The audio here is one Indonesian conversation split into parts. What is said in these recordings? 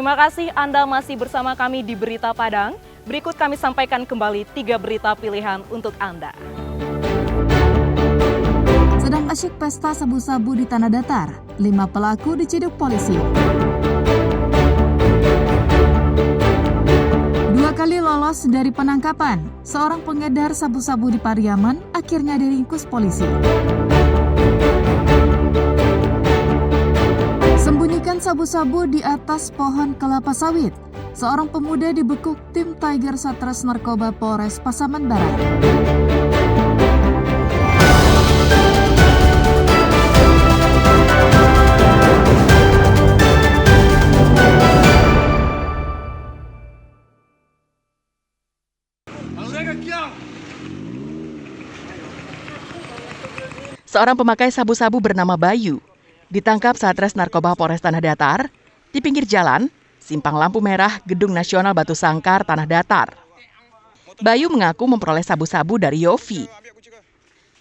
Terima kasih Anda masih bersama kami di Berita Padang. Berikut kami sampaikan kembali 3 berita pilihan untuk Anda. Sedang asyik pesta sabu-sabu di Tanah Datar, 5 pelaku diciduk polisi. 2 kali lolos dari penangkapan, seorang pengedar sabu-sabu di Pariaman akhirnya diringkus polisi. Sembunyikan sabu-sabu di atas pohon kelapa sawit. Seorang pemuda dibekuk tim Tiger Satres Narkoba Polres Pasaman Barat. Seorang pemakai sabu-sabu bernama Bayu ditangkap Satres Narkoba Polres Tanah Datar di pinggir jalan Simpang Lampu Merah Gedung Nasional Batu Sangkar Tanah Datar. Bayu mengaku memperoleh sabu-sabu dari Yofi.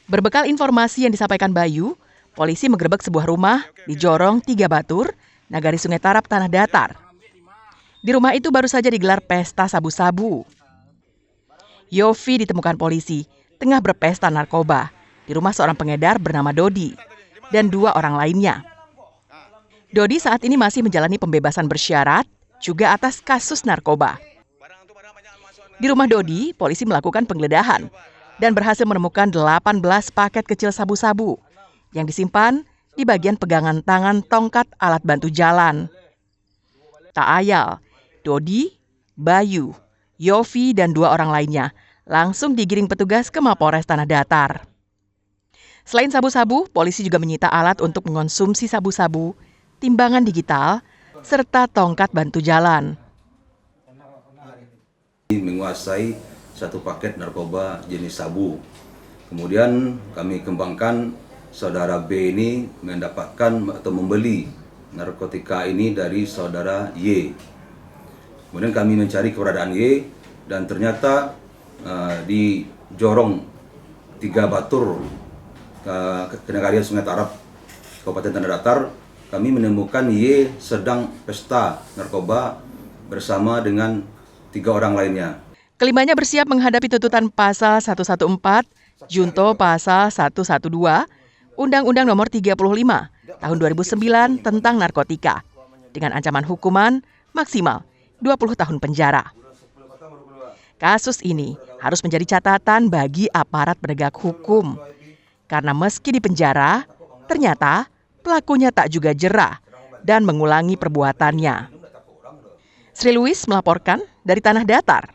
Berbekal informasi yang disampaikan Bayu, polisi menggerebek sebuah rumah di Jorong 3 Batur, Nagari Sungai Tarap Tanah Datar. Di rumah itu baru saja digelar pesta sabu-sabu. Yofi ditemukan polisi tengah berpesta narkoba di rumah seorang pengedar bernama Dodi dan 2 orang lainnya. Dodi saat ini masih menjalani pembebasan bersyarat juga atas kasus narkoba. Di rumah Dodi, polisi melakukan penggeledahan dan berhasil menemukan 18 paket kecil sabu-sabu yang disimpan di bagian pegangan tangan tongkat alat bantu jalan. Tak ayal, Dodi, Bayu, Yofi, dan 2 orang lainnya langsung digiring petugas ke Mapolres Tanah Datar. Selain sabu-sabu, polisi juga menyita alat untuk mengonsumsi sabu-sabu, timbangan digital, serta tongkat bantu jalan. Menguasai 1 paket narkoba jenis sabu. Kemudian kami kembangkan saudara B ini mendapatkan atau membeli narkotika ini dari saudara Y. Kemudian kami mencari keberadaan Y dan ternyata di Jorong 3 Batur, Nagari Sungai Tarap, Kabupaten Tanah Datar, kami menemukan Y sedang pesta narkoba bersama dengan 3 orang lainnya. Kelimanya bersiap menghadapi tuntutan pasal 114, Junto pasal 112, Undang-Undang Nomor 35 Tahun 2009 tentang narkotika, dengan ancaman hukuman maksimal 20 tahun penjara. Kasus ini harus menjadi catatan bagi aparat penegak hukum, karena meski di penjara, ternyata pelakunya tak juga jerah dan mengulangi perbuatannya. Sri Louis melaporkan dari Tanah Datar.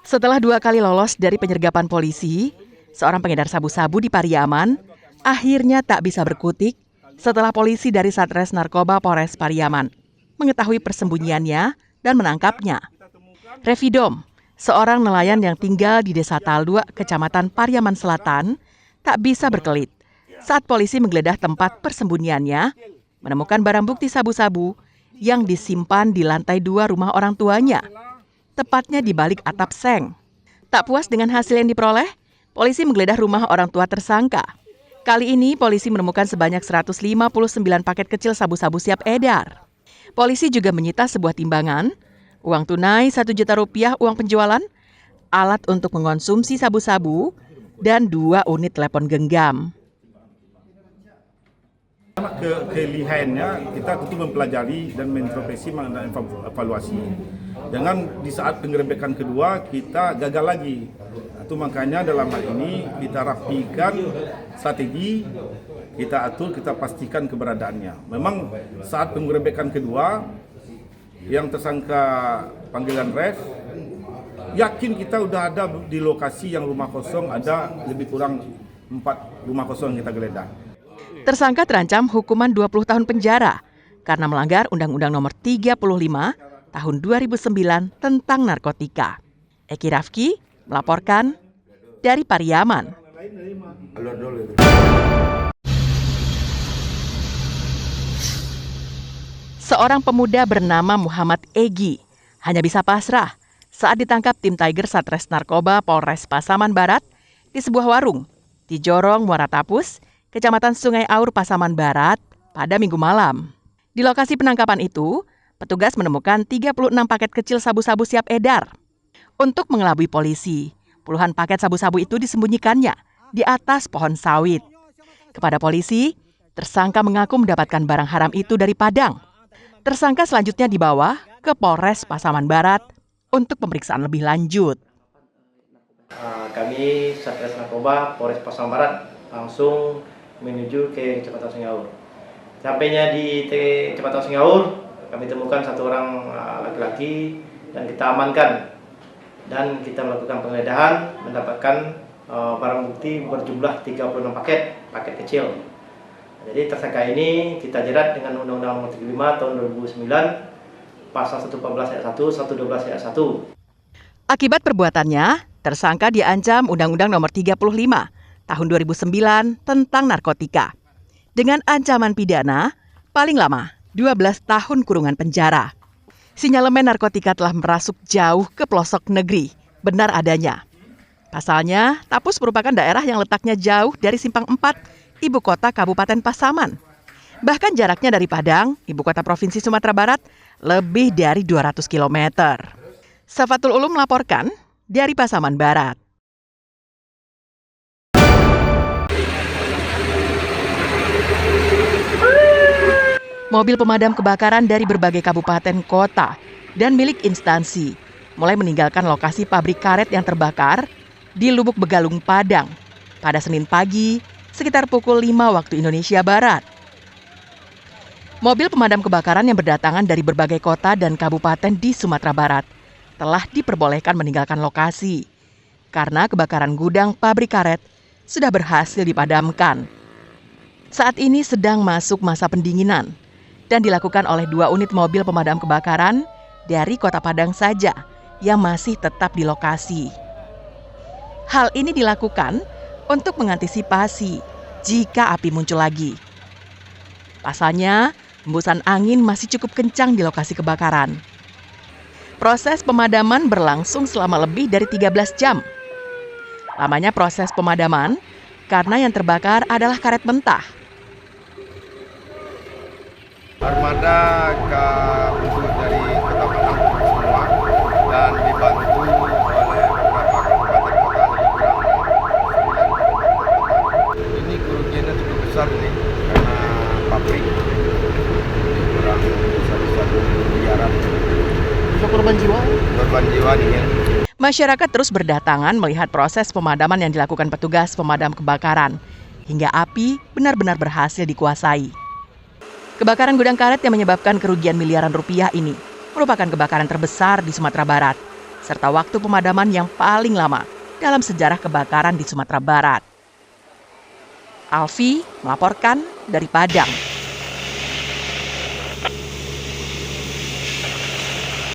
Setelah 2 kali lolos dari penyergapan polisi, seorang pengedar sabu-sabu di Pariaman akhirnya tak bisa berkutik setelah polisi dari Satres Narkoba Polres Pariaman mengetahui persembunyiannya dan menangkapnya. Revidom, seorang nelayan yang tinggal di Desa Taldua, Kecamatan Pariaman Selatan, tak bisa berkelit saat polisi menggeledah tempat persembunyiannya, menemukan barang bukti sabu-sabu yang disimpan di lantai 2 rumah orang tuanya, tepatnya di balik atap seng. Tak puas dengan hasil yang diperoleh, polisi menggeledah rumah orang tua tersangka. Kali ini polisi menemukan sebanyak 159 paket kecil sabu-sabu siap edar. Polisi juga menyita sebuah timbangan, uang tunai Rp1 juta uang penjualan, alat untuk mengonsumsi sabu-sabu, dan 2 unit telepon genggam. Kelihayannya kita tentu mempelajari dan mengintrospeksi dan evaluasi. Jangan di saat penggerebekan kedua kita gagal lagi. Itu makanya dalam hal ini kita rapikan strategi, kita atur, kita pastikan keberadaannya. Memang saat penggerebekan kedua yang tersangka panggilan ref, yakin kita udah ada di lokasi yang rumah kosong, ada lebih kurang 4 rumah kosong yang kita geledah. Tersangka terancam hukuman 20 tahun penjara karena melanggar Undang-Undang Nomor 35 Tahun 2009 tentang narkotika. Eki Rafki melaporkan dari Pariaman. Seorang pemuda bernama Muhammad Egi hanya bisa pasrah saat ditangkap tim Tiger Satres Narkoba Polres Pasaman Barat di sebuah warung di Jorong, Muara Tapus, Kecamatan Sungai Aur, Pasaman Barat pada Minggu malam. Di lokasi penangkapan itu, petugas menemukan 36 paket kecil sabu-sabu siap edar. Untuk mengelabui polisi, puluhan paket sabu-sabu itu disembunyikannya di atas pohon sawit. Kepada polisi, tersangka mengaku mendapatkan barang haram itu dari Padang. Tersangka selanjutnya dibawa ke Polres Pasaman Barat untuk pemeriksaan lebih lanjut. Kami Satres Narkoba Polres Pasaman Barat langsung menuju ke Kecamatan Sungai Aur. Sampainya di Kecamatan Sungai Aur, kami temukan satu orang laki-laki dan kita amankan. Dan kita melakukan penggeledahan, mendapatkan barang bukti berjumlah 36 paket kecil. Jadi tersangka ini kita jerat dengan Undang-Undang Nomor 35 Tahun 2009, Pasal 114 ayat 1, 112 ayat 1. Akibat perbuatannya, tersangka diancam Undang-Undang Nomor 35 Tahun 2009 tentang narkotika dengan ancaman pidana paling lama 12 tahun kurungan penjara. Sinyalemen narkotika telah merasuk jauh ke pelosok negeri, benar adanya. Pasalnya, Tapus merupakan daerah yang letaknya jauh dari Simpang 4, ibu kota Kabupaten Pasaman. Bahkan jaraknya dari Padang, ibu kota Provinsi Sumatera Barat, lebih dari 200 km. Safatul Ulum melaporkan dari Pasaman Barat. Mobil pemadam kebakaran dari berbagai kabupaten kota dan milik instansi mulai meninggalkan lokasi pabrik karet yang terbakar di Lubuk Begalung, Padang pada Senin pagi sekitar pukul 5 waktu Indonesia Barat. Mobil pemadam kebakaran yang berdatangan dari berbagai kota dan kabupaten di Sumatera Barat telah diperbolehkan meninggalkan lokasi karena kebakaran gudang pabrik karet sudah berhasil dipadamkan. Saat ini sedang masuk masa pendinginan dan dilakukan oleh 2 unit mobil pemadam kebakaran dari Kota Padang saja yang masih tetap di lokasi. Hal ini dilakukan untuk mengantisipasi jika api muncul lagi. Pasalnya, hembusan angin masih cukup kencang di lokasi kebakaran. Proses pemadaman berlangsung selama lebih dari 13 jam. Lamanya proses pemadaman karena yang terbakar adalah karet mentah. Armada untuk dari Kota Padang semua dan dibantu oleh beberapa kabupaten kota lebih kurang 9. Ini kerugiannya cukup besar nih karena pabrik kurang bisa 2 miliaran. Korban jiwa nih ya. Masyarakat terus berdatangan melihat proses pemadaman yang dilakukan petugas pemadam kebakaran hingga api benar-benar berhasil dikuasai. Kebakaran gudang karet yang menyebabkan kerugian miliaran rupiah ini merupakan kebakaran terbesar di Sumatera Barat, serta waktu pemadaman yang paling lama dalam sejarah kebakaran di Sumatera Barat. Alfi melaporkan dari Padang.